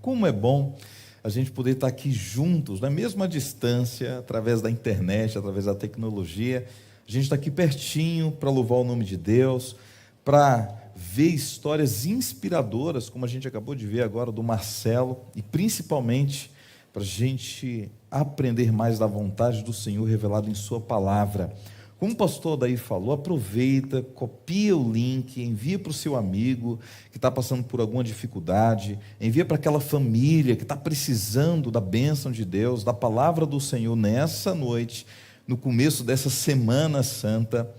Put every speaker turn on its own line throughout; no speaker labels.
Como é bom a gente poder estar aqui juntos, na mesma distância, através da internet, através da tecnologia. A gente está aqui pertinho para louvar o nome de Deus, para ver histórias inspiradoras, como a gente acabou de ver agora do Marcelo, e principalmente para a gente aprender mais da vontade do Senhor revelada em sua palavra. Como o pastor daí falou, aproveita, copia o link, envia para o seu amigo que está passando por alguma dificuldade, envia para aquela família que está precisando da bênção de Deus, da palavra do Senhor nessa noite, no começo dessa Semana Santa.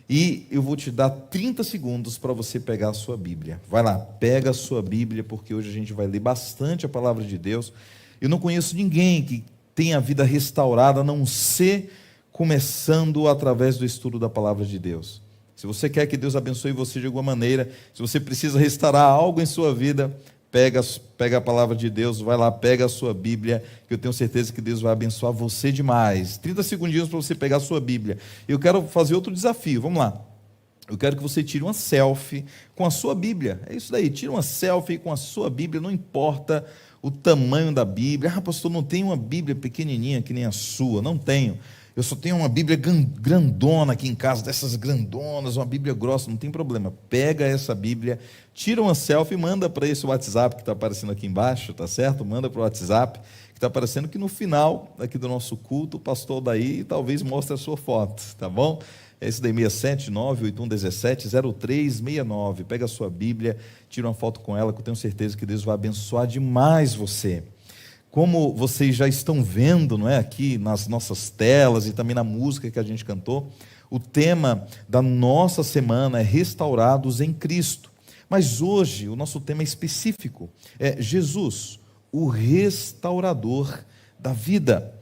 E eu vou te dar 30 segundos para você pegar a sua Bíblia. Vai lá, pega a sua Bíblia, porque hoje a gente vai ler bastante a palavra de Deus. Eu não conheço ninguém que tenha a vida restaurada, a não ser começando através do estudo da palavra de Deus. Se você quer que Deus abençoe você de alguma maneira, se você precisa restaurar algo em sua vida, pega a palavra de Deus, vai lá, pega a sua Bíblia, que eu tenho certeza que Deus vai abençoar você demais. 30 segundinhos para você pegar a sua Bíblia. Eu quero fazer outro desafio, vamos lá. Eu quero que você tire uma selfie com a sua Bíblia. É isso daí, tira uma selfie com a sua Bíblia, não importa o tamanho da Bíblia. Ah, pastor, não tenho uma Bíblia pequenininha que nem a sua. Não tenho. Eu só tenho uma Bíblia grandona aqui em casa, dessas grandonas, uma Bíblia grossa, não tem problema. Pega essa Bíblia, tira uma selfie e manda para esse WhatsApp que está aparecendo aqui embaixo, tá certo? Manda para o WhatsApp, que está aparecendo que no final aqui do nosso culto, o pastor daí talvez mostre a sua foto, tá bom? É esse daí, 679-8117-0369. Pega a sua Bíblia, tira uma foto com ela, que eu tenho certeza que Deus vai abençoar demais você. Como vocês já estão vendo, não é, aqui nas nossas telas e também na música que a gente cantou, o tema da nossa semana é Restaurados em Cristo. Mas hoje o nosso tema é específico, é Jesus, o restaurador da vida.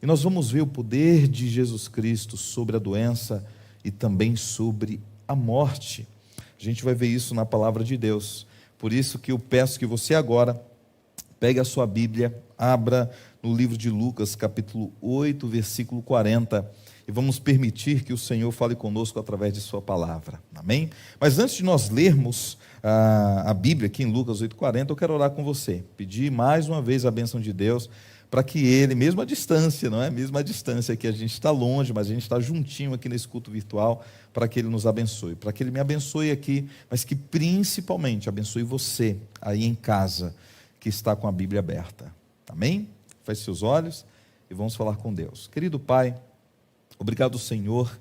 E nós vamos ver o poder de Jesus Cristo sobre a doença e também sobre a morte. A gente vai ver isso na palavra de Deus. Por isso que eu peço que você agora pegue a sua Bíblia, abra no livro de Lucas, capítulo 8, versículo 40, e vamos permitir que o Senhor fale conosco através de sua palavra, amém? Mas antes de nós lermos a Bíblia aqui em Lucas 8,40, eu quero orar com você, pedir mais uma vez a bênção de Deus, para que Ele, mesmo à distância, não é? Mesmo à distância que a gente está longe, mas a gente está juntinho aqui nesse culto virtual, para que Ele nos abençoe, para que Ele me abençoe aqui, mas que principalmente abençoe você aí em casa, que está com a Bíblia aberta, amém? Feche seus olhos e vamos falar com Deus. Querido Pai, obrigado, Senhor,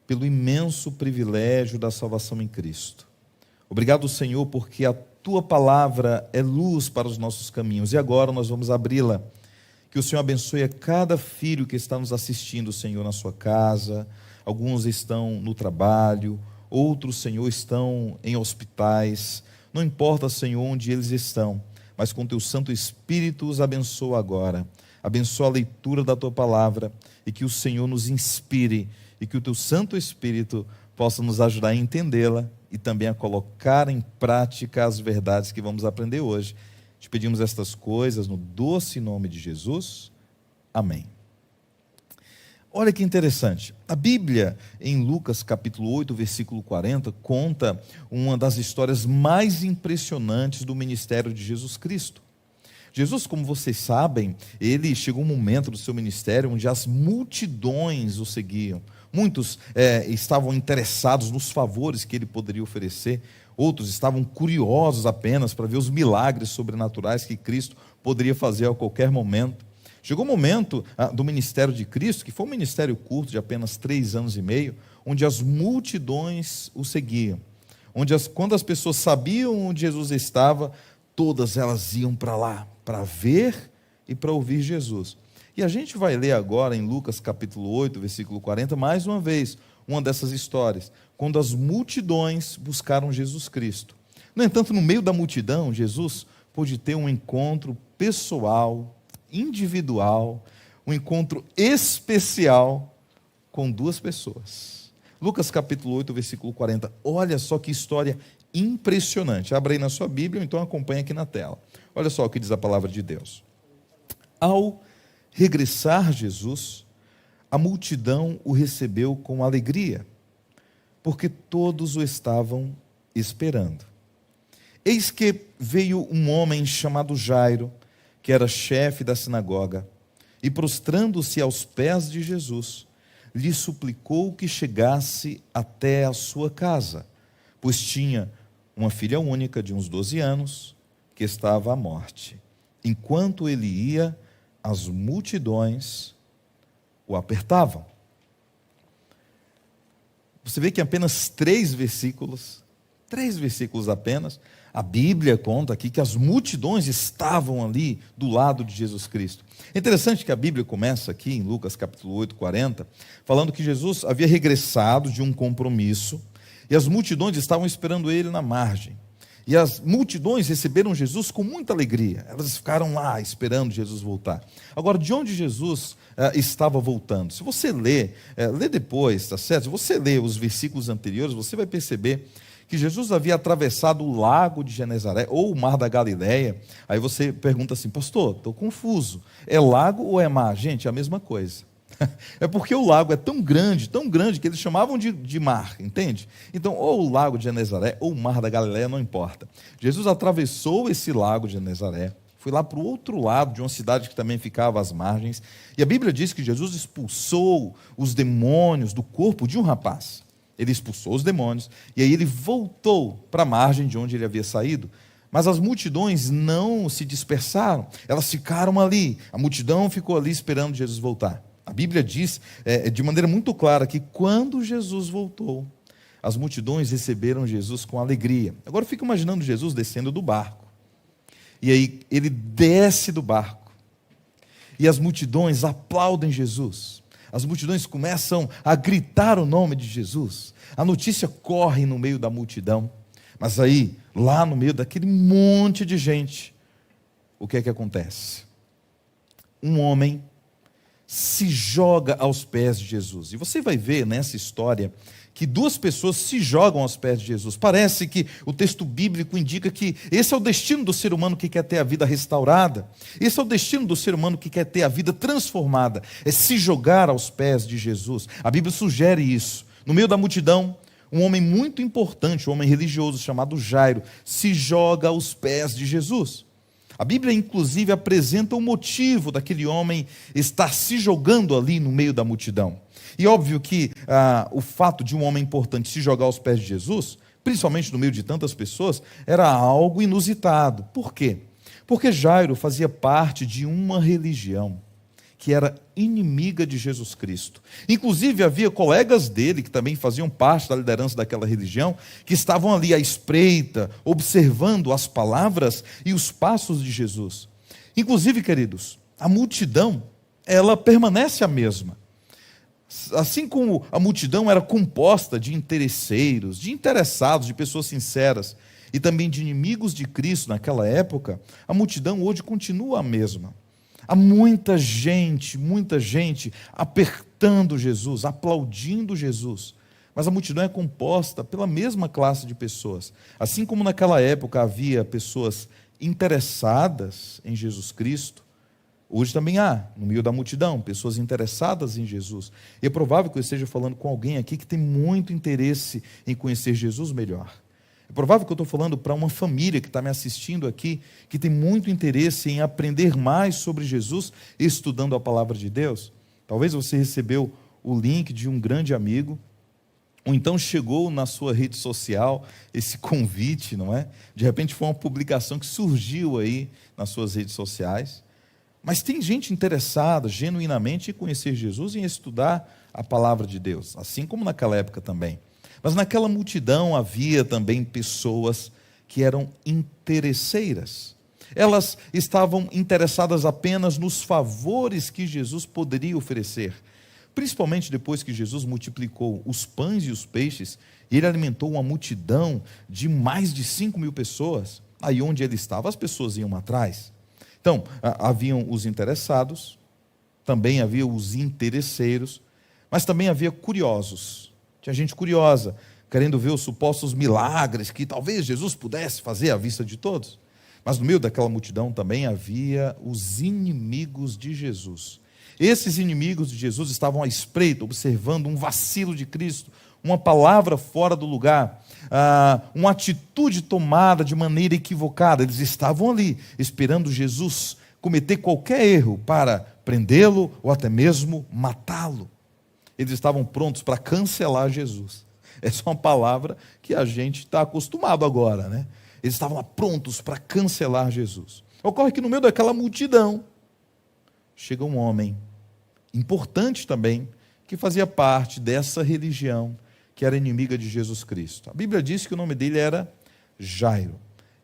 pelo imenso privilégio da salvação em Cristo. Obrigado, Senhor, porque a Tua palavra é luz para os nossos caminhos, e agora nós vamos abri-la. Que o Senhor abençoe a cada filho que está nos assistindo, Senhor, na sua casa. Alguns estão no trabalho, outros, Senhor, estão em hospitais. Não importa, Senhor, onde eles estão, mas com Teu Santo Espírito os abençoa agora. Abençoa a leitura da Tua palavra e que o Senhor nos inspire e que o Teu Santo Espírito possa nos ajudar a entendê-la e também a colocar em prática as verdades que vamos aprender hoje. Te pedimos estas coisas no doce nome de Jesus. Amém. Olha que interessante, a Bíblia em Lucas capítulo 8, versículo 40, conta uma das histórias mais impressionantes do ministério de Jesus Cristo. Jesus, como vocês sabem, ele chegou um momento do seu ministério onde as multidões o seguiam. Muitos estavam interessados nos favores que ele poderia oferecer, outros estavam curiosos apenas para ver os milagres sobrenaturais que Cristo poderia fazer a qualquer momento. Chegou o momento do ministério de Cristo, que foi um ministério curto de apenas 3 anos e meio, onde as multidões o seguiam, onde quando as pessoas sabiam onde Jesus estava, todas elas iam para lá, para ver e para ouvir Jesus. E a gente vai ler agora em Lucas capítulo 8, versículo 40, mais uma vez, uma dessas histórias, quando as multidões buscaram Jesus Cristo. No entanto, no meio da multidão, Jesus pôde ter um encontro pessoal, individual, um encontro especial com 2 pessoas. Lucas capítulo 8, versículo 40, olha só que história impressionante. Abra aí na sua Bíblia, ou então acompanha aqui na tela. Olha só o que diz a palavra de Deus. Ao regressar Jesus, a multidão o recebeu com alegria, porque todos o estavam esperando. Eis que veio um homem chamado Jairo, que era chefe da sinagoga, e prostrando-se aos pés de Jesus, lhe suplicou que chegasse até a sua casa, pois tinha uma filha única de uns 12 anos, que estava à morte. Enquanto ele ia, as multidões o apertavam. Você vê que em apenas 3 versículos apenas, a Bíblia conta aqui que as multidões estavam ali do lado de Jesus Cristo. É interessante que a Bíblia começa aqui em Lucas capítulo 8, 40, falando que Jesus havia regressado de um compromisso e as multidões estavam esperando ele na margem. E as multidões receberam Jesus com muita alegria. Elas ficaram lá esperando Jesus voltar. Agora, de onde Jesus estava voltando? Se você lê depois, tá certo? Se você lê os versículos anteriores, você vai perceber que Jesus havia atravessado o lago de Genezaré, ou o mar da Galileia. Aí você pergunta assim, pastor, estou confuso. É lago ou é mar? Gente, é a mesma coisa. É porque o lago é tão grande, que eles chamavam de mar, entende? Então, ou o lago de Genezaré, ou o mar da Galileia, não importa. Jesus atravessou esse lago de Genezaré, foi lá para o outro lado de uma cidade que também ficava às margens, e a Bíblia diz que Jesus expulsou os demônios do corpo de um rapaz. Ele expulsou os demônios, e aí ele voltou para a margem de onde ele havia saído. Mas as multidões não se dispersaram, elas ficaram ali, a multidão ficou ali esperando Jesus voltar. A Bíblia diz de maneira muito clara que quando Jesus voltou, as multidões receberam Jesus com alegria. Agora eu fico imaginando Jesus descendo do barco. E aí ele desce do barco. E as multidões aplaudem Jesus. As multidões começam a gritar o nome de Jesus. A notícia corre no meio da multidão. Mas aí, lá no meio daquele monte de gente, o que é que acontece? Um homem se joga aos pés de Jesus. E você vai ver nessa história que 2 pessoas se jogam aos pés de Jesus. Parece que o texto bíblico indica que esse é o destino do ser humano que quer ter a vida restaurada. Esse é o destino do ser humano que quer ter a vida transformada. É se jogar aos pés de Jesus. A Bíblia sugere isso. No meio da multidão, um homem muito importante, um homem religioso chamado Jairo, se joga aos pés de Jesus. A Bíblia, inclusive, apresenta o motivo daquele homem estar se jogando ali no meio da multidão. E óbvio que o fato de um homem importante se jogar aos pés de Jesus, principalmente no meio de tantas pessoas, era algo inusitado. Por quê? Porque Jairo fazia parte de uma religião que era inimiga de Jesus Cristo. Inclusive, havia colegas dele, que também faziam parte da liderança daquela religião, que estavam ali à espreita, observando as palavras e os passos de Jesus. Inclusive, queridos, a multidão, ela permanece a mesma. Assim como a multidão era composta de interesseiros, de interessados, de pessoas sinceras, e também de inimigos de Cristo naquela época, a multidão hoje continua a mesma. Há muita gente apertando Jesus, aplaudindo Jesus. Mas a multidão é composta pela mesma classe de pessoas. Assim como naquela época havia pessoas interessadas em Jesus Cristo, hoje também há, no meio da multidão, pessoas interessadas em Jesus. E é provável que eu esteja falando com alguém aqui que tem muito interesse em conhecer Jesus melhor. É provável que eu estou falando para uma família que está me assistindo aqui, que tem muito interesse em aprender mais sobre Jesus, estudando a palavra de Deus. Talvez você recebeu o link de um grande amigo, ou então chegou na sua rede social esse convite, não é? De repente foi uma publicação que surgiu aí nas suas redes sociais. Mas tem gente interessada genuinamente em conhecer Jesus e em estudar a palavra de Deus, assim como naquela época também. Mas naquela multidão havia também pessoas que eram interesseiras. Elas estavam interessadas apenas nos favores que Jesus poderia oferecer. Principalmente depois que Jesus multiplicou os pães e os peixes, e ele alimentou uma multidão de mais de 5.000 pessoas. Aí onde ele estava, as pessoas iam atrás. Então, haviam os interessados, também havia os interesseiros, mas também havia curiosos. Tinha gente curiosa, querendo ver os supostos milagres que talvez Jesus pudesse fazer à vista de todos. Mas no meio daquela multidão também havia os inimigos de Jesus. Esses inimigos de Jesus estavam à espreita, observando um vacilo de Cristo, uma palavra fora do lugar, uma atitude tomada de maneira equivocada. Eles estavam ali, esperando Jesus cometer qualquer erro para prendê-lo ou até mesmo matá-lo. Eles estavam prontos para cancelar Jesus. Essa é uma palavra que a gente está acostumado agora, né? Eles estavam lá prontos para cancelar Jesus. Ocorre que no meio daquela multidão, chega um homem, importante também, que fazia parte dessa religião, que era inimiga de Jesus Cristo. A Bíblia diz que o nome dele era Jairo.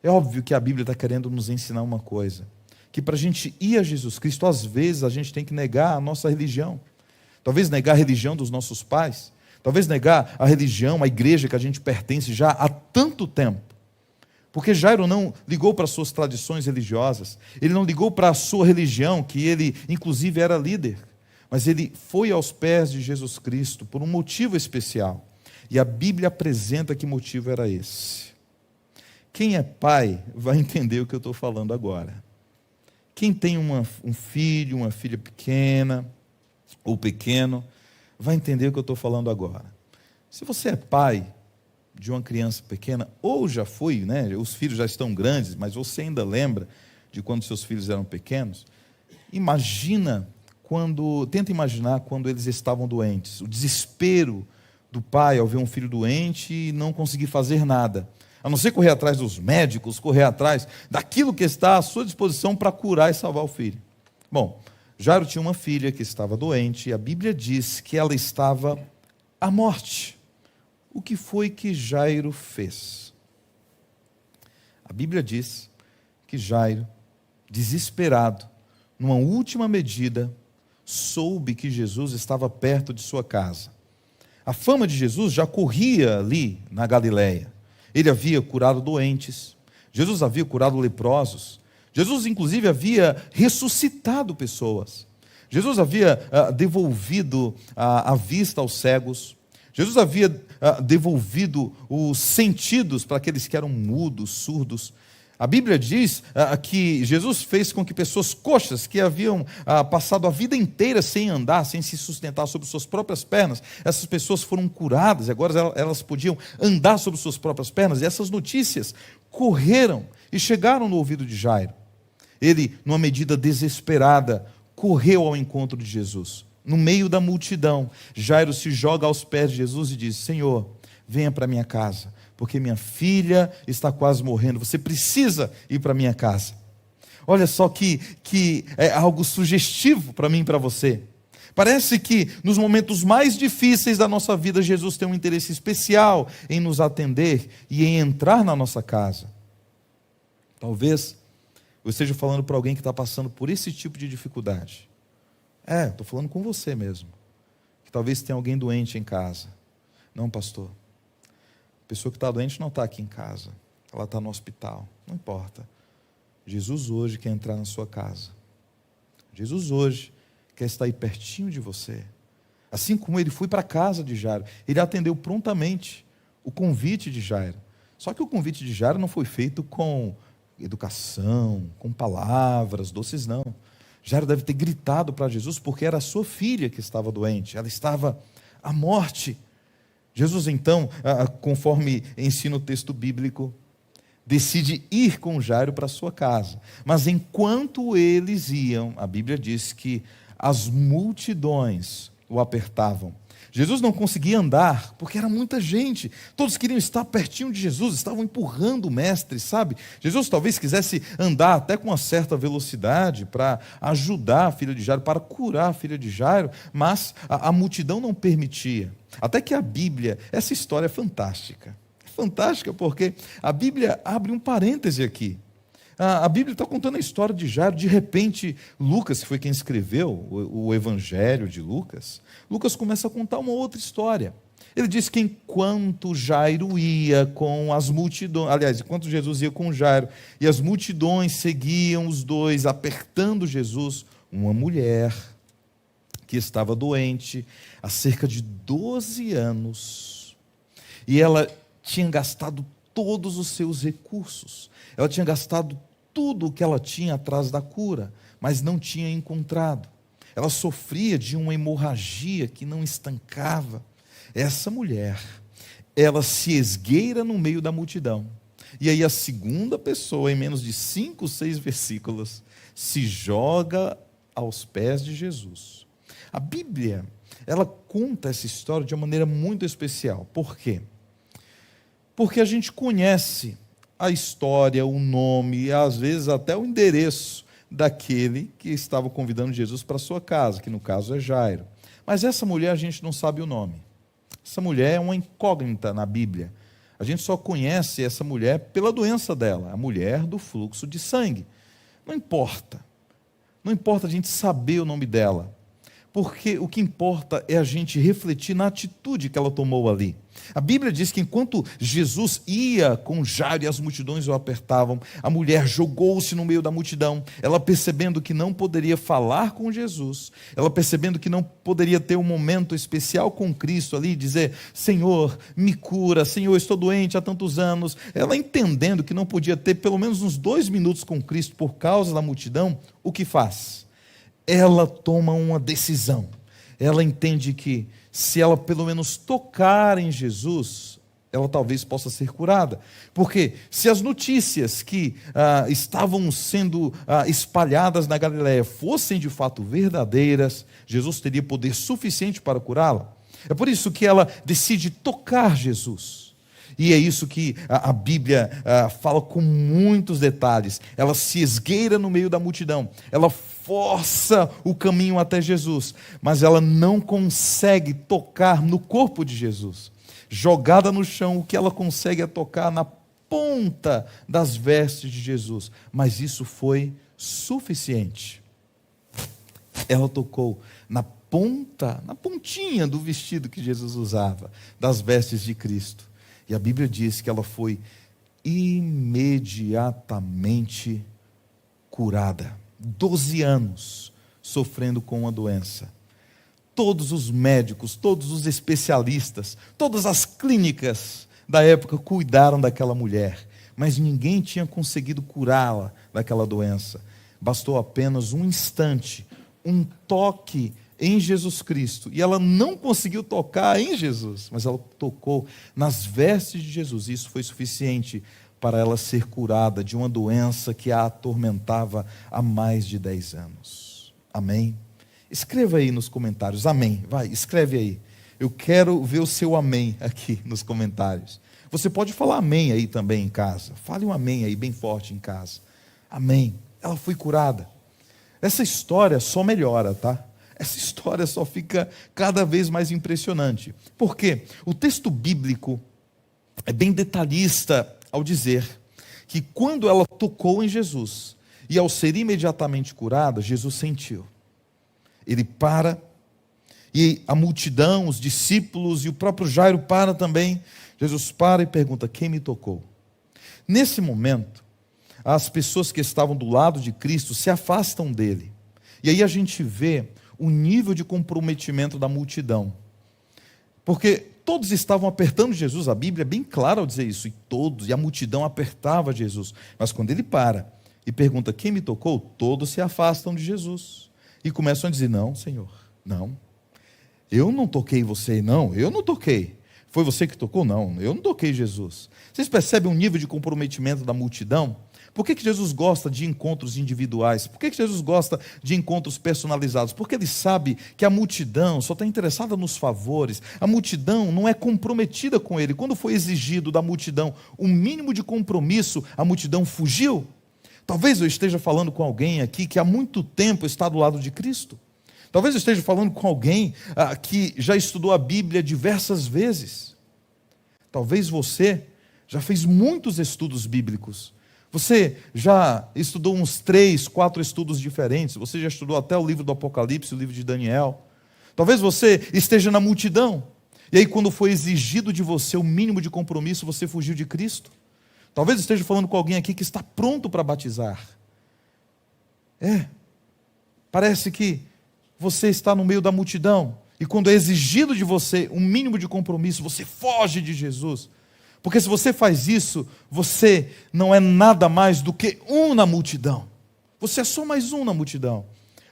É óbvio que a Bíblia está querendo nos ensinar uma coisa, que para a gente ir a Jesus Cristo, às vezes a gente tem que negar a nossa religião. Talvez negar a religião dos nossos pais, talvez negar a religião, a igreja que a gente pertence já há tanto tempo. Porque Jairo não ligou para as suas tradições religiosas, ele não ligou para a sua religião, que ele inclusive era líder, mas ele foi aos pés de Jesus Cristo por um motivo especial. E a Bíblia apresenta que motivo era esse. Quem é pai vai entender o que eu estou falando agora. Quem tem um filho, uma filha pequena ou pequeno, vai entender o que eu estou falando agora. Se você é pai de uma criança pequena, ou já foi, né? Os filhos já estão grandes, mas você ainda lembra de quando seus filhos eram pequenos, tenta imaginar quando eles estavam doentes, o desespero do pai ao ver um filho doente e não conseguir fazer nada, a não ser correr atrás dos médicos, correr atrás daquilo que está à sua disposição para curar e salvar o filho. Bom, Jairo tinha uma filha que estava doente, e a Bíblia diz que ela estava à morte. O que foi que Jairo fez? A Bíblia diz que Jairo, desesperado, numa última medida, soube que Jesus estava perto de sua casa. A fama de Jesus já corria ali na Galileia. Ele havia curado doentes, Jesus havia curado leprosos, Jesus inclusive havia ressuscitado pessoas, Jesus havia devolvido a vista aos cegos, Jesus havia devolvido os sentidos para aqueles que eram mudos, surdos. A Bíblia diz que Jesus fez com que pessoas coxas, que haviam passado a vida inteira sem andar, sem se sustentar sobre suas próprias pernas, essas pessoas foram curadas, e agora elas podiam andar sobre suas próprias pernas, e essas notícias correram e chegaram no ouvido de Jairo. Ele, numa medida desesperada, correu ao encontro de Jesus. No meio da multidão, Jairo se joga aos pés de Jesus e diz: Senhor, venha para minha casa, porque minha filha está quase morrendo, você precisa ir para minha casa. Olha só que é algo sugestivo para mim e para você. Parece que nos momentos mais difíceis da nossa vida, Jesus tem um interesse especial em nos atender e em entrar na nossa casa. Talvez eu esteja falando para alguém que está passando por esse tipo de dificuldade. Estou falando com você mesmo, que talvez tenha alguém doente em casa. Não, pastor, a pessoa que está doente não está aqui em casa, ela está no hospital, não importa. Jesus hoje quer entrar na sua casa, Jesus hoje quer estar aí pertinho de você, assim como ele foi para a casa de Jairo, ele atendeu prontamente o convite de Jairo. Só que o convite de Jairo não foi feito com educação, com palavras doces, não. Jairo deve ter gritado para Jesus, porque era a sua filha que estava doente, ela estava à morte. Jesus então, conforme ensina o texto bíblico, decide ir com Jairo para a sua casa. Mas enquanto eles iam, a Bíblia diz que as multidões o apertavam. Jesus não conseguia andar, porque era muita gente, todos queriam estar pertinho de Jesus, estavam empurrando o mestre, sabe? Jesus talvez quisesse andar até com uma certa velocidade, para ajudar a filha de Jairo, para curar a filha de Jairo, mas a multidão não permitia, até que a Bíblia, essa história é fantástica porque a Bíblia abre um parêntese aqui. A Bíblia está contando a história de Jairo. De repente, Lucas, que foi quem escreveu o Evangelho de Lucas, Lucas começa a contar uma outra história. Ele diz que enquanto Jairo ia com as multidões, aliás, enquanto Jesus ia com Jairo, e as multidões seguiam os dois, apertando Jesus, uma mulher que estava doente há cerca de 12 anos, e ela tinha gastado todos os seus recursos, ela tinha gastado tudo o que ela tinha atrás da cura, mas não tinha encontrado. Ela sofria de uma hemorragia que não estancava, essa mulher, ela se esgueira no meio da multidão. E aí a segunda pessoa, em menos de 5, 6 versículos, se joga aos pés de Jesus. A Bíblia, ela conta essa história de uma maneira muito especial. Por quê? Porque a gente conhece a história, o nome e às vezes até o endereço daquele que estava convidando Jesus para sua casa, que no caso é Jairo. Mas essa mulher a gente não sabe o nome. Essa mulher é uma incógnita na Bíblia. A gente só conhece essa mulher pela doença dela, a mulher do fluxo de sangue. Não importa a gente saber o nome dela, porque o que importa é a gente refletir na atitude que ela tomou ali. A Bíblia diz que enquanto Jesus ia com Jairo e as multidões o apertavam, a mulher jogou-se no meio da multidão, ela percebendo que não poderia falar com Jesus, ela percebendo que não poderia ter um momento especial com Cristo ali, dizer, Senhor, me cura, Senhor, eu estou doente há tantos anos, ela entendendo que não podia ter pelo menos uns 2 minutos com Cristo por causa da multidão, o que faz? Ela toma uma decisão, ela entende que se ela pelo menos tocar em Jesus, ela talvez possa ser curada, porque se as notícias que estavam sendo espalhadas na Galileia fossem de fato verdadeiras, Jesus teria poder suficiente para curá-la. É por isso que ela decide tocar Jesus. E é isso que a Bíblia fala com muitos detalhes. Ela se esgueira no meio da multidão, ela força o caminho até Jesus, mas ela não consegue tocar no corpo de Jesus. Jogada no chão, o que ela consegue é tocar na ponta das vestes de Jesus, mas isso foi suficiente. Ela tocou na pontinha do vestido que Jesus usava, das vestes de Cristo. E a Bíblia diz que ela foi imediatamente curada. 12 anos sofrendo com uma doença. Todos os médicos, todos os especialistas, todas as clínicas da época cuidaram daquela mulher, mas ninguém tinha conseguido curá-la daquela doença. Bastou apenas um instante, um toque em Jesus Cristo, e ela não conseguiu tocar em Jesus, mas ela tocou nas vestes de Jesus, e isso foi suficiente para ela ser curada de uma doença que a atormentava há mais de 10 anos. Amém? Escreva aí nos comentários, amém, vai, escreve aí, eu quero ver o seu amém aqui nos comentários. Você pode falar amém aí também em casa, fale um amém aí bem forte em casa, amém, ela foi curada. Essa história só melhora, tá? Essa história só fica cada vez mais impressionante. Por quê? O texto bíblico é bem detalhista ao dizer que quando ela tocou em Jesus, e ao ser imediatamente curada, Jesus sentiu. Ele para, e a multidão, os discípulos e o próprio Jairo para também. Jesus para e pergunta, quem me tocou? Nesse momento, as pessoas que estavam do lado de Cristo se afastam dele. E aí a gente vê o nível de comprometimento da multidão. Porque todos estavam apertando Jesus, a Bíblia é bem clara ao dizer isso, e a multidão apertava Jesus. Mas quando ele para e pergunta, quem me tocou? Todos se afastam de Jesus. E começam a dizer, não, Senhor, não. Eu não toquei você, não, eu não toquei. Foi você que tocou? Não, eu não toquei Jesus. Vocês percebem o nível de comprometimento da multidão? Por que Jesus gosta de encontros individuais? Por que Jesus gosta de encontros personalizados? Porque ele sabe que a multidão só está interessada nos favores. A multidão não é comprometida com ele. Quando foi exigido da multidão um mínimo de compromisso, a multidão fugiu. Talvez eu esteja falando com alguém aqui que há muito tempo está do lado de Cristo. Talvez eu esteja falando com alguém que já estudou a Bíblia diversas vezes. Talvez você já fez muitos estudos bíblicos. Você já estudou uns 3, 4 estudos diferentes. Você já estudou até o livro do Apocalipse, o livro de Daniel. Talvez você esteja na multidão. E aí quando foi exigido de você o mínimo de compromisso, você fugiu de Cristo. Talvez esteja falando com alguém aqui que está pronto para batizar. Parece que você está no meio da multidão. E quando é exigido de você um mínimo de compromisso, você foge de Jesus. Porque se você faz isso, você não é nada mais do que um na multidão. Você é só mais um na multidão.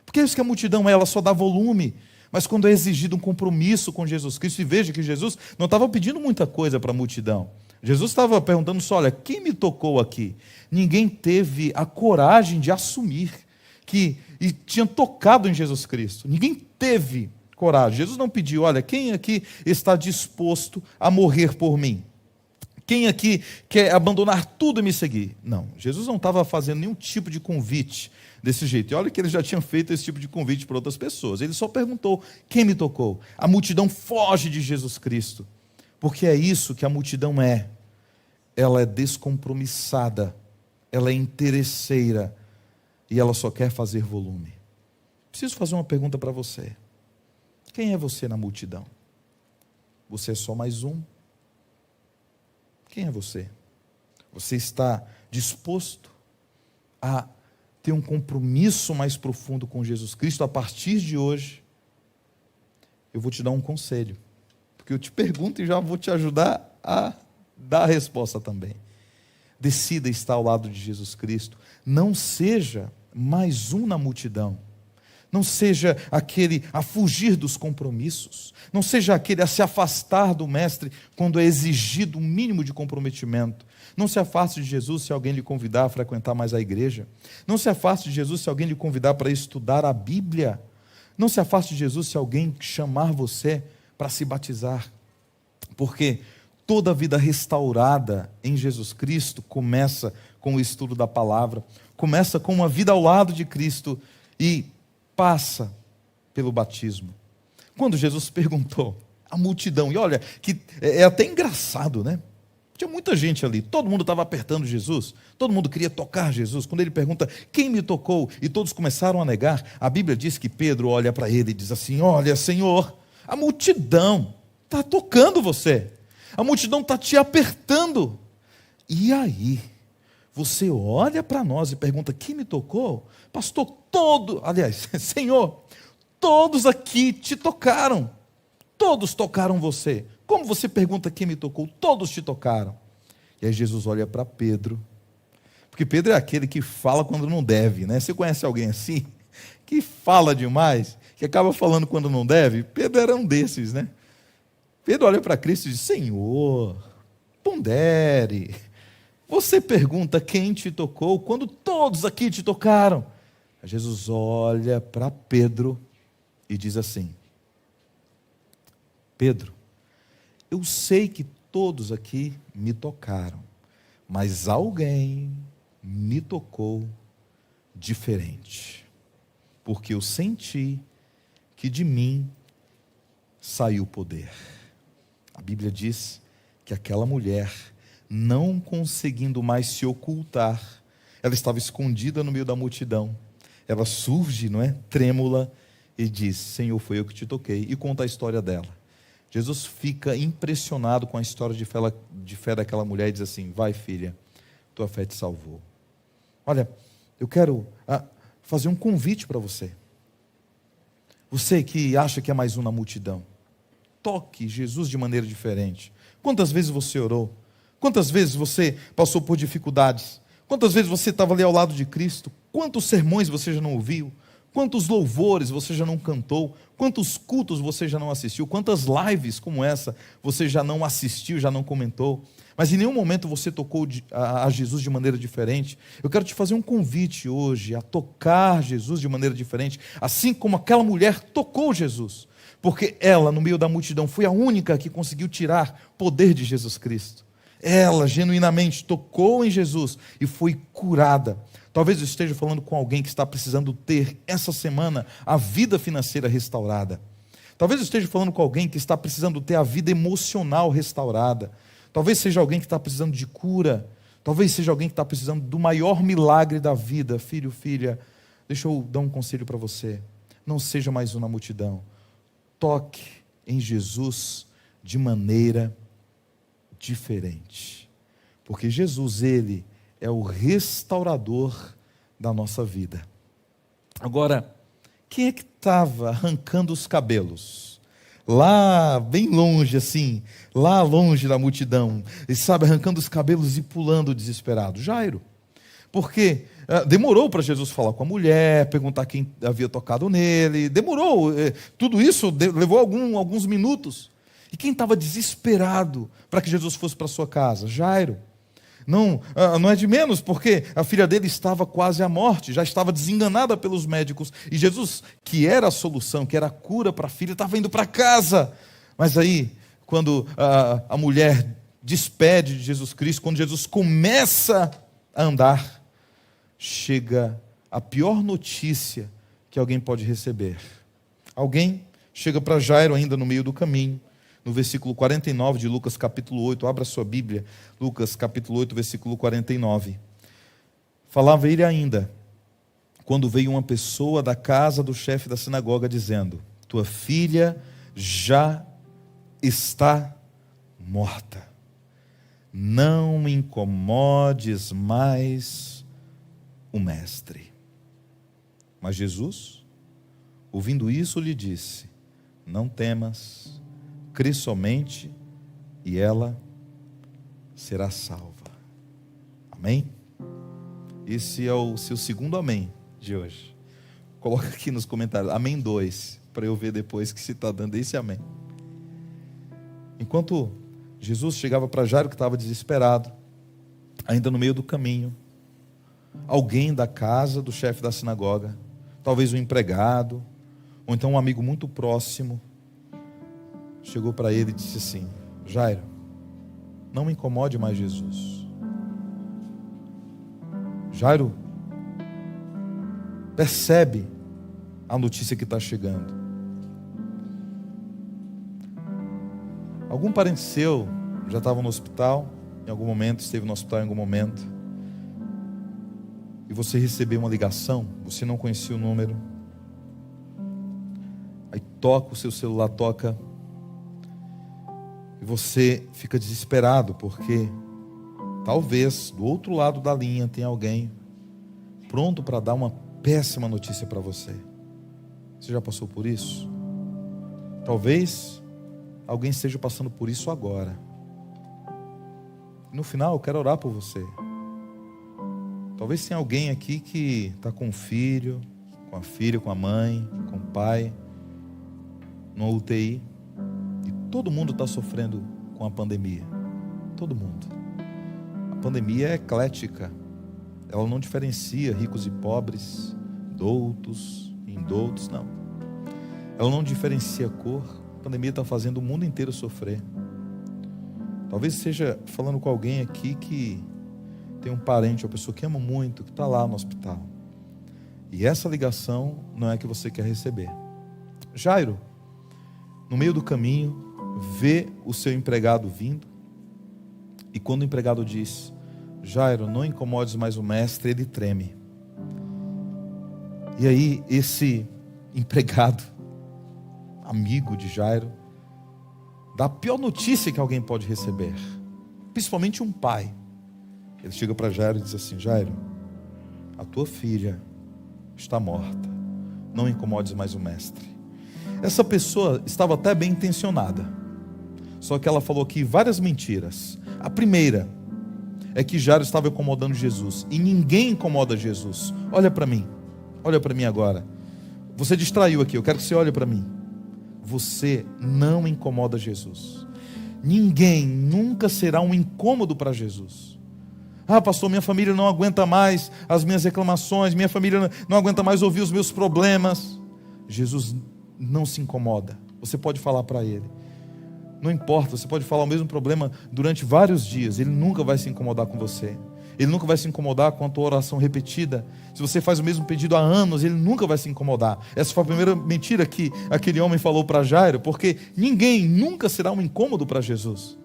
Porque é isso que a multidão é, ela só dá volume. Mas quando é exigido um compromisso com Jesus Cristo, e veja que Jesus não estava pedindo muita coisa para a multidão. Jesus estava perguntando só, olha, quem me tocou aqui? Ninguém teve a coragem de assumir que tinha tocado em Jesus Cristo. Ninguém teve coragem. Jesus não pediu, olha, quem aqui está disposto a morrer por mim? Quem aqui quer abandonar tudo e me seguir? Não, Jesus não estava fazendo nenhum tipo de convite desse jeito. E olha que ele já tinha feito esse tipo de convite para outras pessoas. Ele só perguntou, quem me tocou? A multidão foge de Jesus Cristo, porque é isso que a multidão é. Ela é descompromissada, ela é interesseira, e ela só quer fazer volume. Preciso fazer uma pergunta para você. Quem é você na multidão? Você é só mais um? Quem é você? Você está disposto a ter um compromisso mais profundo com Jesus Cristo a partir de hoje? Eu vou te dar um conselho, porque eu te pergunto e já vou te ajudar a dar a resposta também. Decida estar ao lado de Jesus Cristo. Não seja mais um na multidão. Não seja aquele a fugir dos compromissos. Não seja aquele a se afastar do Mestre quando é exigido um mínimo de comprometimento. Não se afaste de Jesus se alguém lhe convidar a frequentar mais a igreja. Não se afaste de Jesus se alguém lhe convidar para estudar a Bíblia. Não se afaste de Jesus se alguém chamar você para se batizar. Porque toda vida restaurada em Jesus Cristo começa com o estudo da palavra, começa com uma vida ao lado de Cristo e passa pelo batismo. Quando Jesus perguntou à multidão, e olha, que é até engraçado, né? Tinha muita gente ali, todo mundo estava apertando Jesus, todo mundo queria tocar Jesus. Quando ele pergunta, quem me tocou? E todos começaram a negar. A Bíblia diz que Pedro olha para ele e diz assim, olha, Senhor, a multidão está tocando você, a multidão está te apertando. E aí, você olha para nós e pergunta, quem me tocou? Pastor, Senhor, todos aqui te tocaram, todos tocaram você. Como você pergunta quem me tocou? Todos te tocaram. E aí Jesus olha para Pedro, porque Pedro é aquele que fala quando não deve, né? Você conhece alguém assim? Que fala demais, que acaba falando quando não deve? Pedro era um desses, né? Pedro olha para Cristo e diz, Senhor, pondere. Você pergunta quem te tocou quando todos aqui te tocaram. Jesus olha para Pedro e diz assim, Pedro, eu sei que todos aqui me tocaram, mas alguém me tocou diferente, porque eu senti que de mim saiu poder. A Bíblia diz que aquela mulher, não conseguindo mais se ocultar, ela estava escondida no meio da multidão, ela surge, não é, trêmula, e diz, Senhor, foi eu que te toquei, e conta a história dela. Jesus fica impressionado com a história de fé daquela mulher e diz assim, vai filha, tua fé te salvou. Olha, eu quero fazer um convite para você. Você que acha que é mais um na multidão, toque Jesus de maneira diferente. Quantas vezes você orou? Quantas vezes você passou por dificuldades? Quantas vezes você estava ali ao lado de Cristo? Quantos sermões você já não ouviu? Quantos louvores você já não cantou? Quantos cultos você já não assistiu? Quantas lives como essa você já não assistiu, já não comentou? Mas em nenhum momento você tocou a Jesus de maneira diferente. Eu quero te fazer um convite hoje a tocar Jesus de maneira diferente, assim como aquela mulher tocou Jesus, porque ela, no meio da multidão, foi a única que conseguiu tirar poder de Jesus Cristo. Ela genuinamente tocou em Jesus e foi curada. Talvez eu esteja falando com alguém que está precisando ter essa semana a vida financeira restaurada. Talvez eu esteja falando com alguém que está precisando ter a vida emocional restaurada. Talvez seja alguém que está precisando de cura. Talvez seja alguém que está precisando do maior milagre da vida. Filho, filha, deixa eu dar um conselho para você. Não seja mais um na multidão. Toque em Jesus de maneira diferente. Porque Jesus, Ele é o restaurador da nossa vida. Agora, quem é que estava arrancando os cabelos? Lá, bem longe assim, lá longe da multidão, e sabe, arrancando os cabelos e pulando desesperado. Jairo. Porque demorou para Jesus falar com a mulher, perguntar quem havia tocado nele, demorou, tudo isso levou alguns minutos. E quem estava desesperado para que Jesus fosse para sua casa? Jairo. Não é de menos, porque a filha dele estava quase à morte, já estava desenganada pelos médicos, e Jesus, que era a solução, que era a cura para a filha, estava indo para casa. Mas aí, quando a mulher despede de Jesus Cristo, quando Jesus começa a andar, chega a pior notícia que alguém pode receber. Alguém chega para Jairo ainda no meio do caminho, no versículo 49 de Lucas capítulo 8, abra sua Bíblia, Lucas capítulo 8, versículo 49. Falava ele ainda, quando veio uma pessoa da casa do chefe da sinagoga, dizendo: tua filha já está morta, não incomodes mais o mestre. Mas Jesus, ouvindo isso, lhe disse: não temas, crê somente e ela será salva. Amém? Esse é o seu segundo amém de hoje. Coloca aqui nos comentários, amém 2, para eu ver depois que se está dando esse amém. Enquanto Jesus chegava para Jairo, que estava desesperado, ainda no meio do caminho, alguém da casa do chefe da sinagoga, talvez um empregado, ou então um amigo muito próximo, chegou para ele e disse assim: Jairo, não me incomode mais Jesus. Jairo percebe a notícia que está chegando. Algum parente seu já estava no hospital, em algum momento, esteve no hospital em algum momento, e você recebeu uma ligação, você não conhecia o número, aí toca, o seu celular toca, e você fica desesperado, porque talvez do outro lado da linha tenha alguém pronto para dar uma péssima notícia para você. Você já passou por isso? Talvez alguém esteja passando por isso agora. E no final eu quero orar por você. Talvez tenha alguém aqui que está com o filho, com a filha, com a mãe, com o pai, numa UTI. Todo mundo está sofrendo com a pandemia. Todo mundo. A pandemia é eclética. Ela não diferencia ricos e pobres, doutos e indoutos, não. Ela não diferencia cor. A pandemia está fazendo o mundo inteiro sofrer. Talvez esteja falando com alguém aqui que tem um parente, uma pessoa que ama muito, que está lá no hospital. E essa ligação não é que você quer receber. Jairo, no meio do caminho, vê o seu empregado vindo, e quando o empregado diz: Jairo, não incomodes mais o mestre, ele treme. E aí esse empregado, amigo de Jairo, dá a pior notícia que alguém pode receber, principalmente um pai. Ele chega para Jairo e diz assim: Jairo, a tua filha está morta, não incomodes mais o mestre. Essa pessoa estava até bem intencionada, só que ela falou aqui várias mentiras. A primeira é que Jairo estava incomodando Jesus, e ninguém incomoda Jesus. Olha para mim agora. Você distraiu aqui, eu quero que você olhe para mim. Você não incomoda Jesus. Ninguém nunca será um incômodo para Jesus. Ah, pastor, minha família não aguenta mais as minhas reclamações, minha família não aguenta mais ouvir os meus problemas. Jesus não se incomoda. Você pode falar para Ele. Não importa, você pode falar o mesmo problema durante vários dias, Ele nunca vai se incomodar com você. Ele nunca vai se incomodar com a tua oração repetida. Se você faz o mesmo pedido há anos, Ele nunca vai se incomodar. Essa foi a primeira mentira que aquele homem falou para Jairo, porque ninguém nunca será um incômodo para Jesus.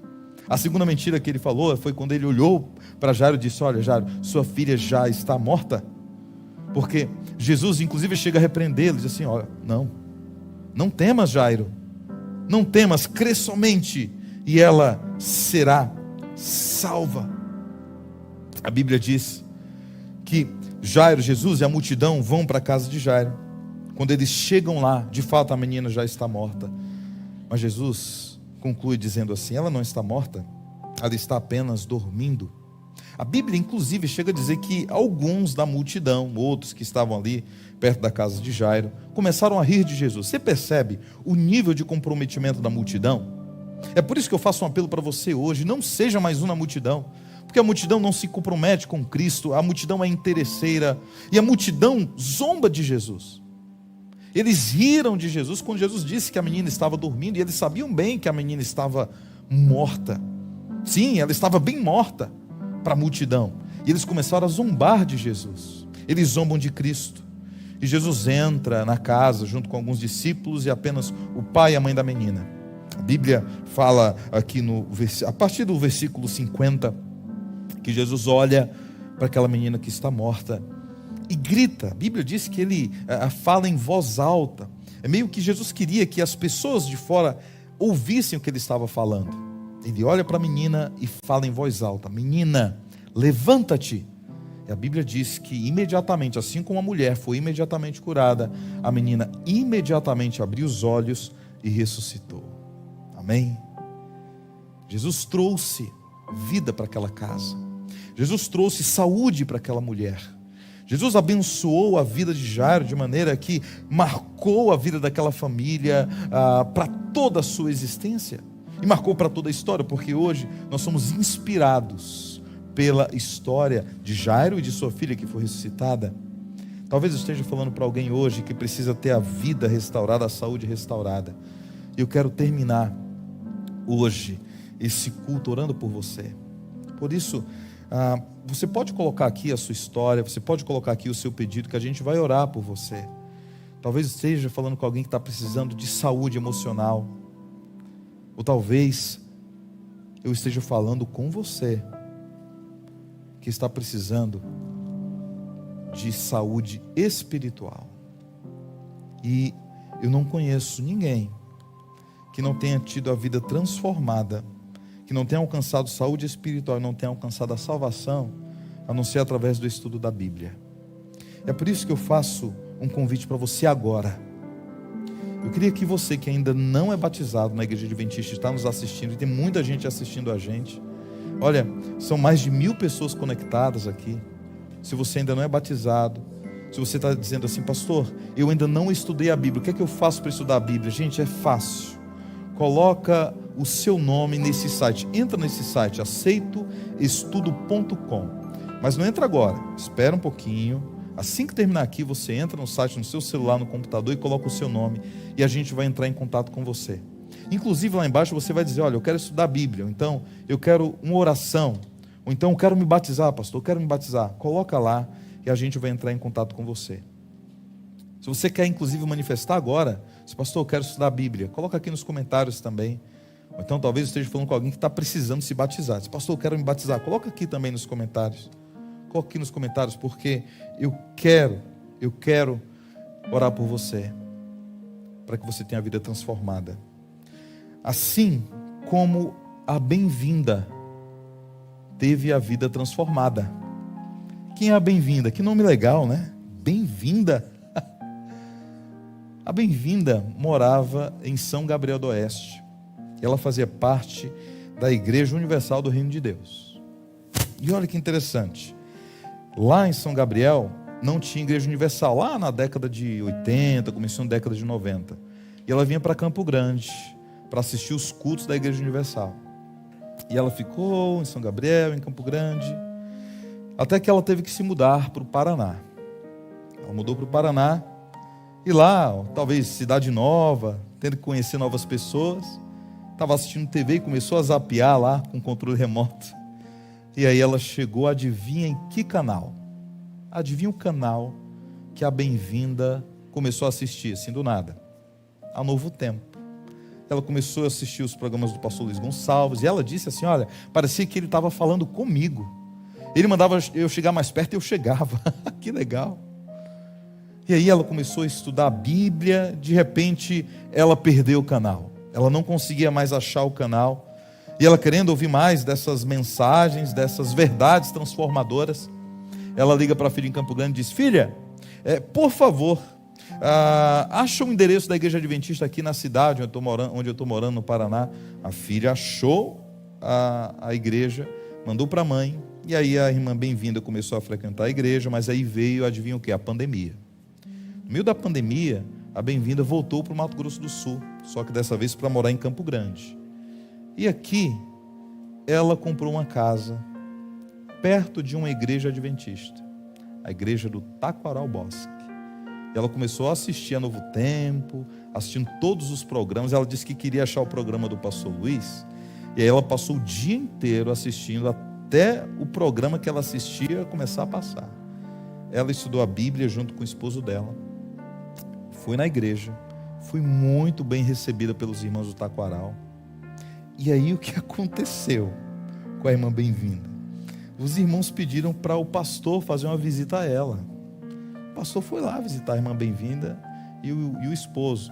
A segunda mentira que ele falou foi quando ele olhou para Jairo e disse: olha, Jairo, sua filha já está morta. Porque Jesus inclusive chega a repreendê-lo, diz assim: olha, não temas, Jairo, não temas, crê somente e ela será salva. A Bíblia diz que Jairo, Jesus e a multidão vão para a casa de Jairo. Quando eles chegam lá, de fato a menina já está morta. Mas Jesus conclui dizendo assim: ela não está morta, ela está apenas dormindo. A Bíblia, inclusive, chega a dizer que alguns da multidão, outros que estavam ali perto da casa de Jairo, começaram a rir de Jesus. Você percebe o nível de comprometimento da multidão? É por isso que eu faço um apelo para você hoje: não seja mais uma multidão, porque a multidão não se compromete com Cristo, a multidão é interesseira, e a multidão zomba de Jesus. Eles riram de Jesus quando Jesus disse que a menina estava dormindo, e eles sabiam bem que a menina estava morta. Sim, ela estava bem morta para a multidão, e eles começaram a zombar de Jesus. Eles zombam de Cristo, e Jesus entra na casa junto com alguns discípulos e apenas o pai e a mãe da menina. A Bíblia fala aqui a partir do versículo 50, que Jesus olha para aquela menina que está morta e grita. A Bíblia diz que ele fala em voz alta. É meio que Jesus queria que as pessoas de fora ouvissem o que ele estava falando. Ele olha para a menina e fala em voz alta: menina, levanta-te. E a Bíblia diz que imediatamente, assim como a mulher foi imediatamente curada, a menina imediatamente abriu os olhos e ressuscitou. Amém? Jesus trouxe vida para aquela casa. Jesus trouxe saúde para aquela mulher. Jesus abençoou a vida de Jairo de maneira que marcou a vida daquela família para toda a sua existência. E marcou para toda a história, porque hoje nós somos inspirados pela história de Jairo e de sua filha que foi ressuscitada. Talvez eu esteja falando para alguém hoje que precisa ter a vida restaurada, a saúde restaurada. E eu quero terminar hoje esse culto orando por você. Por isso, você pode colocar aqui a sua história, você pode colocar aqui o seu pedido, que a gente vai orar por você. Talvez esteja falando com alguém que está precisando de saúde emocional, ou talvez eu esteja falando com você que está precisando de saúde espiritual. E eu não conheço ninguém que não tenha tido a vida transformada, que não tenha alcançado saúde espiritual, não tenha alcançado a salvação, a não ser através do estudo da Bíblia. É por isso que eu faço um convite para você agora. Eu queria que você que ainda não é batizado na Igreja Adventista, está nos assistindo, e tem muita gente assistindo a gente. Olha, são mais de 1000 pessoas conectadas aqui. Se você ainda não é batizado, se você está dizendo assim: pastor, eu ainda não estudei a Bíblia, o que é que eu faço para estudar a Bíblia? Gente, é fácil. Coloca o seu nome nesse site. Entra nesse site, aceitoestudo.com. Mas não entra agora, espera um pouquinho. Assim que terminar aqui, você entra no site, no seu celular, no computador, e coloca o seu nome, e a gente vai entrar em contato com você. Inclusive lá embaixo você vai dizer: olha, eu quero estudar a Bíblia, ou então eu quero uma oração, ou então eu quero me batizar, pastor, eu quero me batizar. Coloca lá e a gente vai entrar em contato com você. Se você quer inclusive manifestar agora, se pastor, eu quero estudar a Bíblia, coloca aqui nos comentários também. Ou então talvez esteja falando com alguém que está precisando se batizar. Se pastor, eu quero me batizar, coloca aqui também nos comentários. Coloca aqui nos comentários, porque eu quero orar por você, para que você tenha a vida transformada. Assim como a bem-vinda teve a vida transformada. Quem é a bem-vinda? Que nome legal, né? Bem-vinda. A bem-vinda morava em São Gabriel do Oeste. Ela fazia parte da Igreja Universal do Reino de Deus. E olha que interessante. Lá em São Gabriel não tinha Igreja Universal. Lá na década de 80, começou na década de 90. E ela vinha para Campo Grande para assistir os cultos da Igreja Universal. E ela ficou em São Gabriel, em Campo Grande, até que ela teve que se mudar para o Paraná. Ela mudou para o Paraná, e lá, talvez cidade nova, tendo que conhecer novas pessoas, estava assistindo TV e começou a zapear lá com controle remoto. E aí ela chegou, adivinha em que canal? Adivinha o canal que a bem-vinda começou a assistir, assim do nada? A Novo Tempo. Ela começou a assistir os programas do pastor Luiz Gonçalves, e ela disse assim: olha, parecia que ele estava falando comigo. Ele mandava eu chegar mais perto e eu chegava. Que legal. E aí ela começou a estudar a Bíblia. De repente ela perdeu o canal. Ela não conseguia mais achar o canal. E ela, querendo ouvir mais dessas mensagens, dessas verdades transformadoras, ela liga para a filha em Campo Grande e diz: filha, por favor, acha o endereço da Igreja Adventista aqui na cidade onde eu estou morando, no Paraná. A filha achou a igreja, mandou para a mãe, E aí a irmã Bem-vinda começou a frequentar a igreja, mas aí veio, adivinha o que? A pandemia. No meio da pandemia, a Bem-vinda voltou para o Mato Grosso do Sul, só que dessa vez para morar em Campo Grande. E aqui, ela comprou uma casa perto de uma igreja adventista, a igreja do Taquaral Bosque. E ela começou a assistir a Novo Tempo, assistindo todos os programas. Ela disse que queria achar o programa do pastor Luiz, e aí ela passou o dia inteiro assistindo, até o programa que ela assistia começar a passar. Ela estudou a Bíblia junto com o esposo dela, foi na igreja, foi muito bem recebida pelos irmãos do Taquaral. E aí o que aconteceu com a irmã Bem-vinda? Os irmãos pediram para o pastor fazer uma visita a ela. O pastor foi lá visitar a irmã Bem-vinda e o esposo.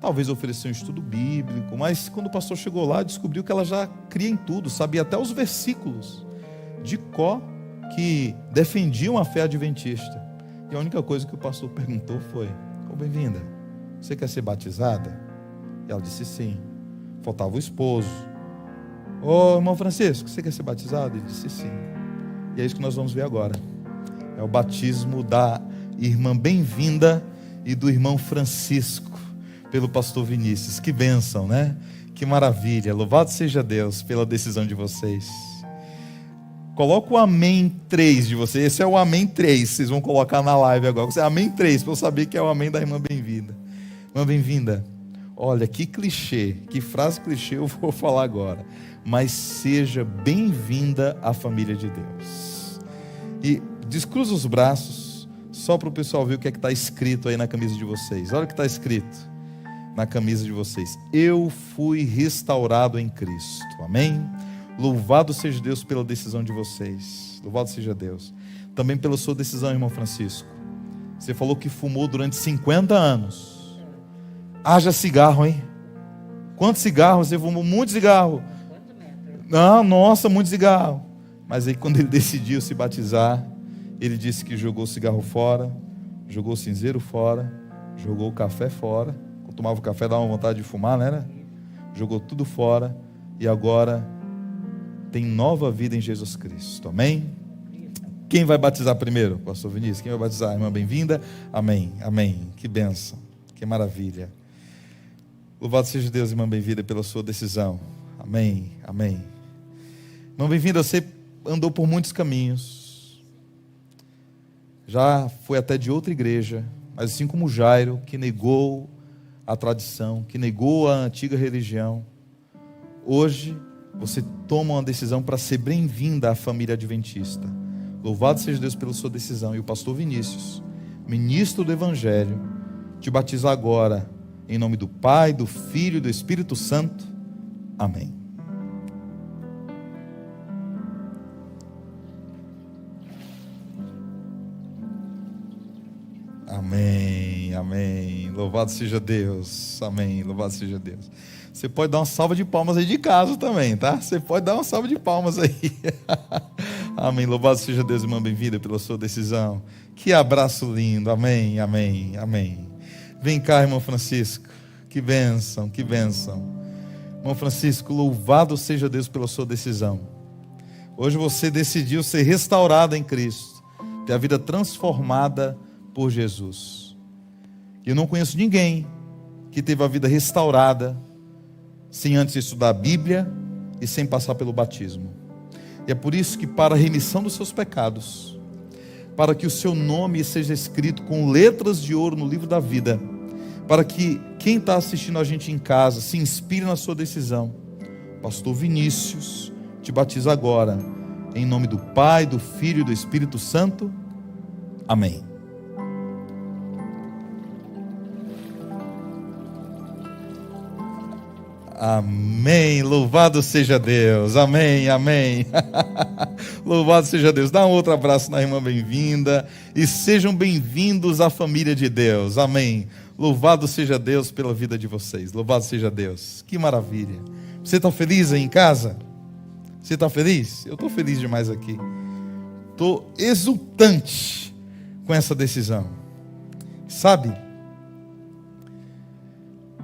Talvez oferecer um estudo bíblico, mas quando o pastor chegou lá, descobriu que ela já cria em tudo, sabia até os versículos de cor que defendiam a fé adventista. E a única coisa que o pastor perguntou foi: ô Bem-vinda, você quer ser batizada? E ela disse sim. Faltava o esposo. Ô irmão Francisco, você quer ser batizado? Ele disse sim. E é isso que nós vamos ver agora. É o batismo da irmã Bem-vinda e do irmão Francisco pelo pastor Vinícius. Que bênção, né? Que maravilha. Louvado seja Deus pela decisão de vocês. Coloca o amém 3 de vocês. Esse é o amém 3. Vocês vão colocar na live agora. Você é amém 3, para eu saber que é o amém da irmã Bem-vinda. Irmã Bem-vinda, olha que clichê, que frase clichê eu vou falar agora. Mas seja bem-vinda à família de Deus. E descruza os braços, só para o pessoal ver o que é que está escrito aí na camisa de vocês. Olha o que está escrito na camisa de vocês: eu fui restaurado em Cristo. Amém? Louvado seja Deus pela decisão de vocês. Louvado seja Deus também pela sua decisão, irmão Francisco. Você falou que fumou durante 50 anos. Haja cigarro, hein? Quantos cigarros? Você fumou muito cigarro. Ah, nossa, muito cigarro. Mas aí quando ele decidiu se batizar, ele disse que jogou o cigarro fora, jogou o cinzeiro fora, jogou o café fora. Quando tomava o café dava uma vontade de fumar, né? Jogou tudo fora e agora tem nova vida em Jesus Cristo. Amém? Quem vai batizar primeiro? Pastor Vinícius, quem vai batizar? Irmã Bem-vinda? Amém, amém. Que bênção, que maravilha. Louvado seja Deus, irmã Bem-vinda, pela sua decisão. Amém, amém. Irmã Bem-vinda, você andou por muitos caminhos, já foi até de outra igreja, mas assim como Jairo, que negou a tradição, que negou a antiga religião, hoje você toma uma decisão para ser bem-vinda à família adventista. Louvado seja Deus pela sua decisão. E o pastor Vinícius, ministro do Evangelho, te batiza agora, em nome do Pai, do Filho e do Espírito Santo. Amém. Amém, amém. Louvado seja Deus. Amém, louvado seja Deus. Você pode dar uma salva de palmas aí de casa também, tá? Você pode dar uma salva de palmas aí. Amém, louvado seja Deus, irmã Bem-vinda, pela sua decisão. Que abraço lindo, amém, amém, amém. Vem cá, irmão Francisco. Que bênção, que bênção. Irmão Francisco, louvado seja Deus pela sua decisão. Hoje você decidiu ser restaurado em Cristo, ter a vida transformada por Jesus. Eu não conheço ninguém que teve a vida restaurada sem antes estudar a Bíblia e sem passar pelo batismo. E é por isso que, para a remissão dos seus pecados, para que o seu nome seja escrito com letras de ouro no livro da vida, para que quem está assistindo a gente em casa se inspire na sua decisão, pastor Vinícius te batiza agora, em nome do Pai, do Filho e do Espírito Santo. Amém. Amém, louvado seja Deus, amém, amém. Louvado seja Deus. Dá um outro abraço na irmã Bem-vinda e sejam bem-vindos à família de Deus, amém. Louvado seja Deus pela vida de vocês, louvado seja Deus, que maravilha. Você está feliz aí em casa? Você está feliz? Eu estou feliz demais aqui, estou exultante com essa decisão, sabe?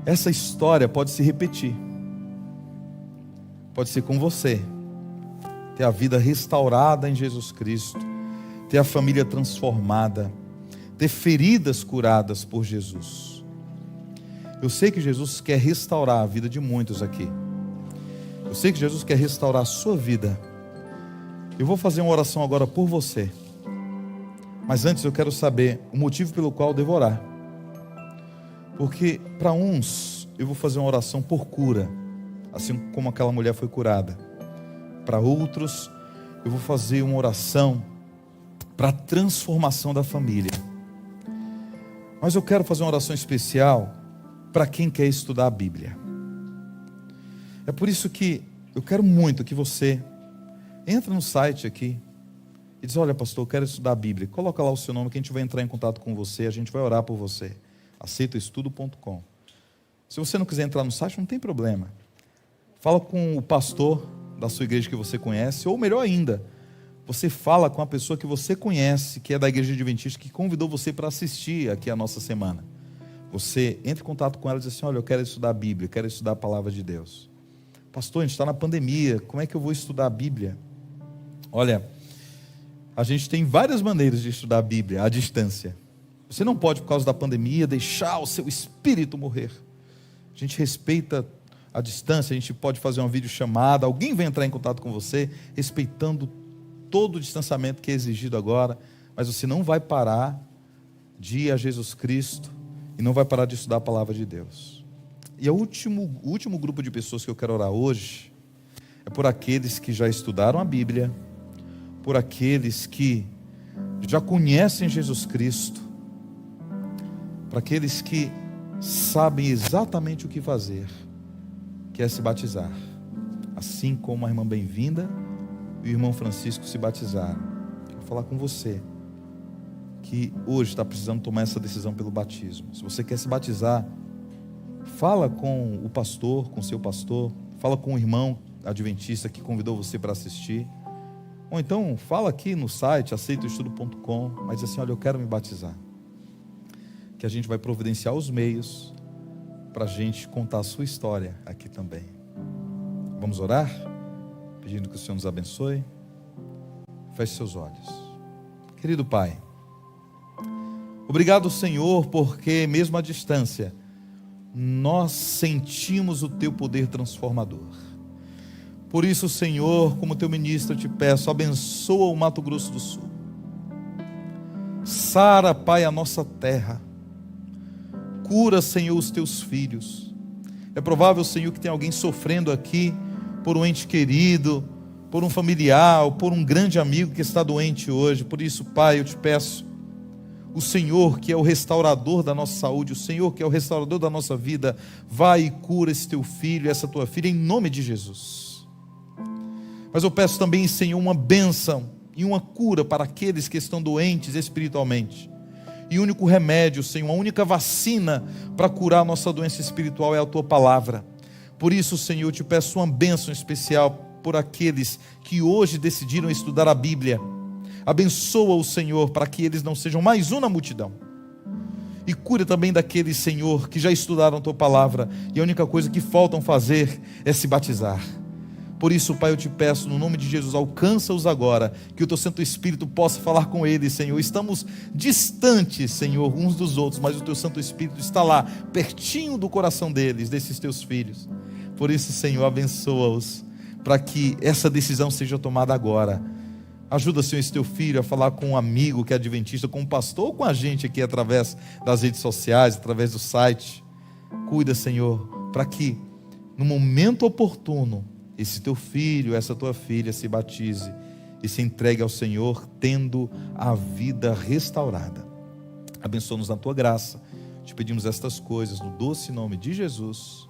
Essa história pode se repetir. Pode ser com você. ter a vida restaurada em Jesus Cristo, ter a família transformada, ter feridas curadas por Jesus. Eu sei que Jesus quer restaurar a vida de muitos aqui. Eu sei que Jesus quer restaurar a sua vida. Eu vou fazer uma oração agora por você. Mas antes eu quero saber o motivo pelo qual eu devo orar. Porque para uns eu vou fazer uma oração por cura, assim como aquela mulher foi curada. Para outros eu vou fazer uma oração para a transformação da família. Mas eu quero fazer uma oração especial para quem quer estudar a Bíblia. É por isso que eu quero muito que você entra no site aqui e diz: olha, pastor, eu quero estudar a Bíblia. Coloca lá o seu nome que a gente vai entrar em contato com você, a gente vai orar por você. aceitoestudo.com. Se você não quiser entrar no site, não tem problema. Fala com o pastor da sua igreja que você conhece, ou melhor ainda, você fala com a pessoa que você conhece, que é da igreja adventista, que convidou você para assistir aqui a nossa semana. Você entra em contato com ela e diz assim: olha, eu quero estudar a Bíblia, eu quero estudar a palavra de Deus. Pastor, a gente está na pandemia, como é que eu vou estudar a Bíblia? Olha, a gente tem várias maneiras de estudar a Bíblia à distância. Você não pode, por causa da pandemia, deixar o seu espírito morrer. A gente respeita a distância, a gente pode fazer uma videochamada, alguém vai entrar em contato com você, respeitando todo o distanciamento que é exigido agora, mas você não vai parar de ir a Jesus Cristo e não vai parar de estudar a palavra de Deus. E o último grupo de pessoas que eu quero orar hoje é por aqueles que já estudaram a Bíblia, por aqueles que já conhecem Jesus Cristo, para aqueles que sabem exatamente o que fazer, que é se batizar, assim como a irmã Bem-vinda e o irmão Francisco se batizaram. Quero falar com você que hoje está precisando tomar essa decisão pelo batismo. Se você quer se batizar, fala com o pastor, com o seu pastor, fala com o irmão adventista que convidou você para assistir, ou então fala aqui no site aceitoestudo.com, mas assim: olha, eu quero me batizar. Que a gente vai providenciar os meios para a gente contar a sua história aqui também. Vamos orar? Pedindo que o Senhor nos abençoe. Feche seus olhos. Querido Pai, obrigado, Senhor, porque mesmo à distância nós sentimos o Teu poder transformador. Por isso, Senhor, como Teu ministro, eu te peço: abençoa o Mato Grosso do Sul. Sara, Pai, a nossa terra. Cura, Senhor, os Teus filhos. É provável, Senhor, que tem alguém sofrendo aqui por um ente querido, por um familiar, ou por um grande amigo que está doente hoje. Por isso, Pai, eu te peço, o Senhor que é o restaurador da nossa saúde, o Senhor que é o restaurador da nossa vida, vai e cura esse Teu filho, essa Tua filha, em nome de Jesus. Mas eu peço também, Senhor, uma bênção e uma cura para aqueles que estão doentes espiritualmente. E o único remédio, Senhor, a única vacina para curar a nossa doença espiritual é a Tua palavra. Por isso, Senhor, eu te peço uma bênção especial por aqueles que hoje decidiram estudar a Bíblia. Abençoa o Senhor para que eles não sejam mais um na multidão. E cura também daqueles, Senhor, que já estudaram a Tua palavra e a única coisa que faltam fazer é se batizar. Por isso, Pai, eu te peço, no nome de Jesus, alcança-os agora, que o Teu Santo Espírito possa falar com eles, Senhor. Estamos distantes, Senhor, uns dos outros, mas o Teu Santo Espírito está lá, pertinho do coração deles, desses Teus filhos. Por isso, Senhor, abençoa-os, para que essa decisão seja tomada agora. Ajuda, Senhor, esse Teu filho a falar com um amigo que é adventista, com um pastor, ou com a gente aqui através das redes sociais, através do site. Cuida, Senhor, para que no momento oportuno esse Teu filho, essa Tua filha se batize e se entregue ao Senhor, tendo a vida restaurada. Abençoa-nos na Tua graça. Te pedimos estas coisas no doce nome de Jesus.